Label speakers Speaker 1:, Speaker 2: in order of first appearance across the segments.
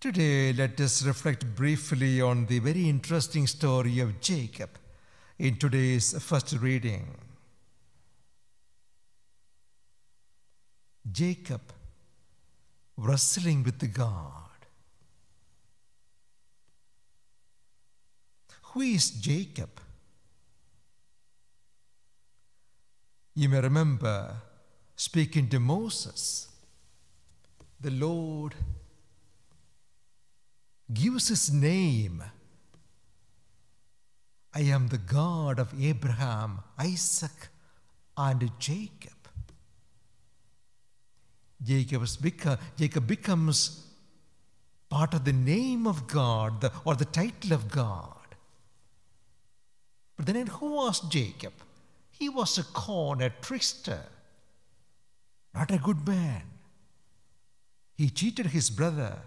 Speaker 1: Today, let us reflect briefly on the very interesting story of Jacob in today's first reading. Jacob wrestling with God. Who is Jacob? You may remember speaking to Moses, the Lord gives his name. I am the God of Abraham, Isaac, and Jacob. Jacob becomes part of the name of God or the title of God. But then who was Jacob? He was a con, a trickster, not a good man. He cheated his brother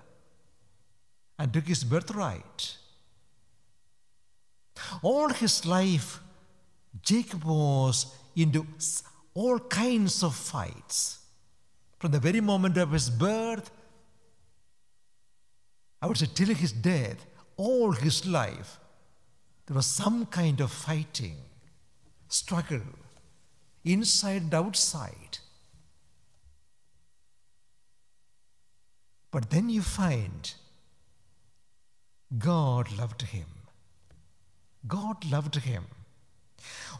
Speaker 1: and took his birthright. All his life, Jacob was into all kinds of fights. From the very moment of his birth, I would say till his death, all his life, there was some kind of fighting, struggle, inside and outside. But then you find God loved him. God loved him.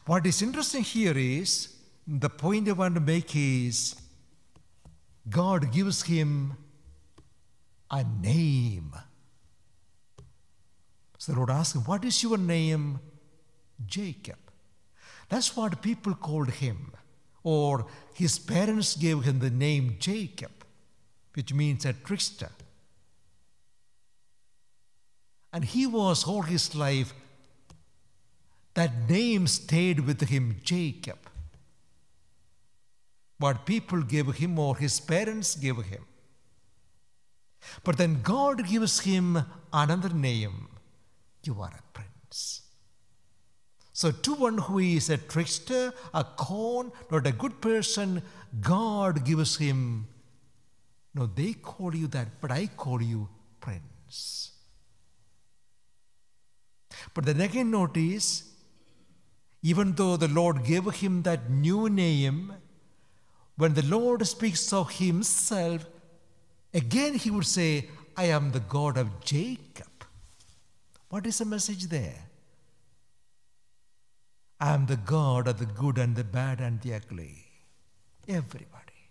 Speaker 1: What is interesting here is, the point I want to make is, God gives him a name. So the Lord asked him, what is your name? Jacob. That's what people called him. Or his parents gave him the name Jacob, which means a trickster. And he was all his life, that name stayed with him, Jacob. What people gave him or his parents gave him. But then God gives him another name. You are a prince. So to one who is a trickster, a con, not a good person, God gives him, no, they call you that, but I call you prince. But then again notice, even though the Lord gave him that new name, when the Lord speaks of himself, again he would say, I am the God of Jacob. What is the message there? I am the God of the good and the bad and the ugly. Everybody.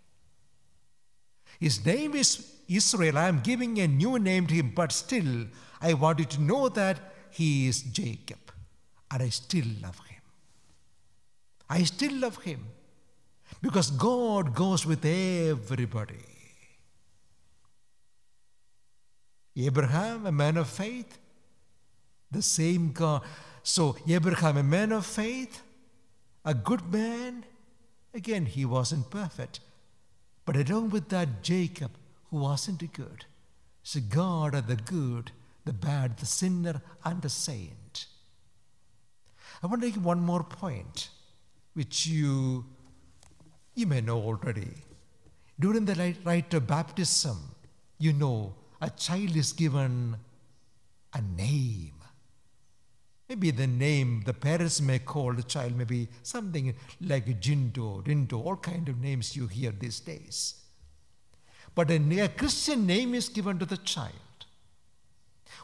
Speaker 1: His name is Israel. I am giving a new name to him, but still I want you to know that he is Jacob. And I still love him. I still love him. Because God goes with everybody. Abraham, a man of faith, the same God. So Abraham, a man of faith, a good man, again he wasn't perfect. But along with that, Jacob, who wasn't good. So God of the good, the bad, the sinner, and the saint. I want to make one more point, which you may know already. During the rite of baptism, you know, a child is given a name. Maybe the name the parents may call the child, maybe something like Jindo, Rindo, all kind of names you hear these days. But a Christian name is given to the child.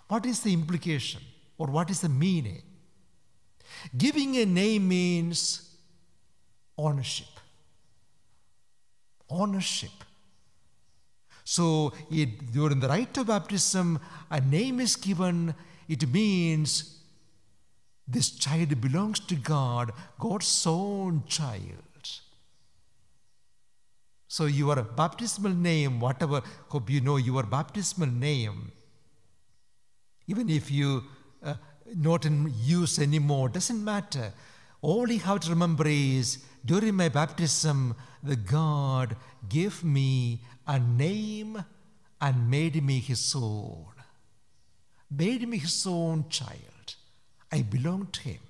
Speaker 1: What is the implication or what is the meaning? Giving a name means ownership. Ownership. So during the rite of baptism, a name is given. It means this child belongs to God, God's own child. So your baptismal name, whatever, hope you know your baptismal name, even if you not in use anymore, doesn't matter. All you have to remember is, during my baptism, the God gave me a name and made me his own. Made me his own child. I belong to him.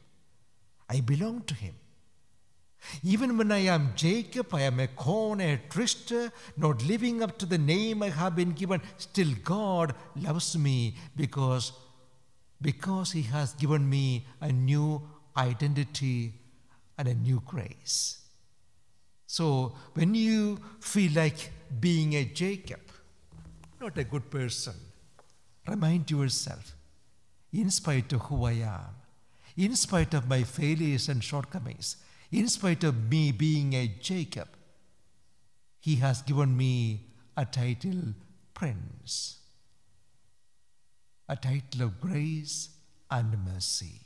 Speaker 1: I belong to him. Even when I am Jacob, I am a con, a trickster, not living up to the name I have been given, still God loves me because He has given me a new identity and a new grace. So when you feel like being a Jacob, not a good person, remind yourself, in spite of who I am, in spite of my failures and shortcomings, in spite of me being a Jacob, He has given me a title, Prince, a title of grace and mercy.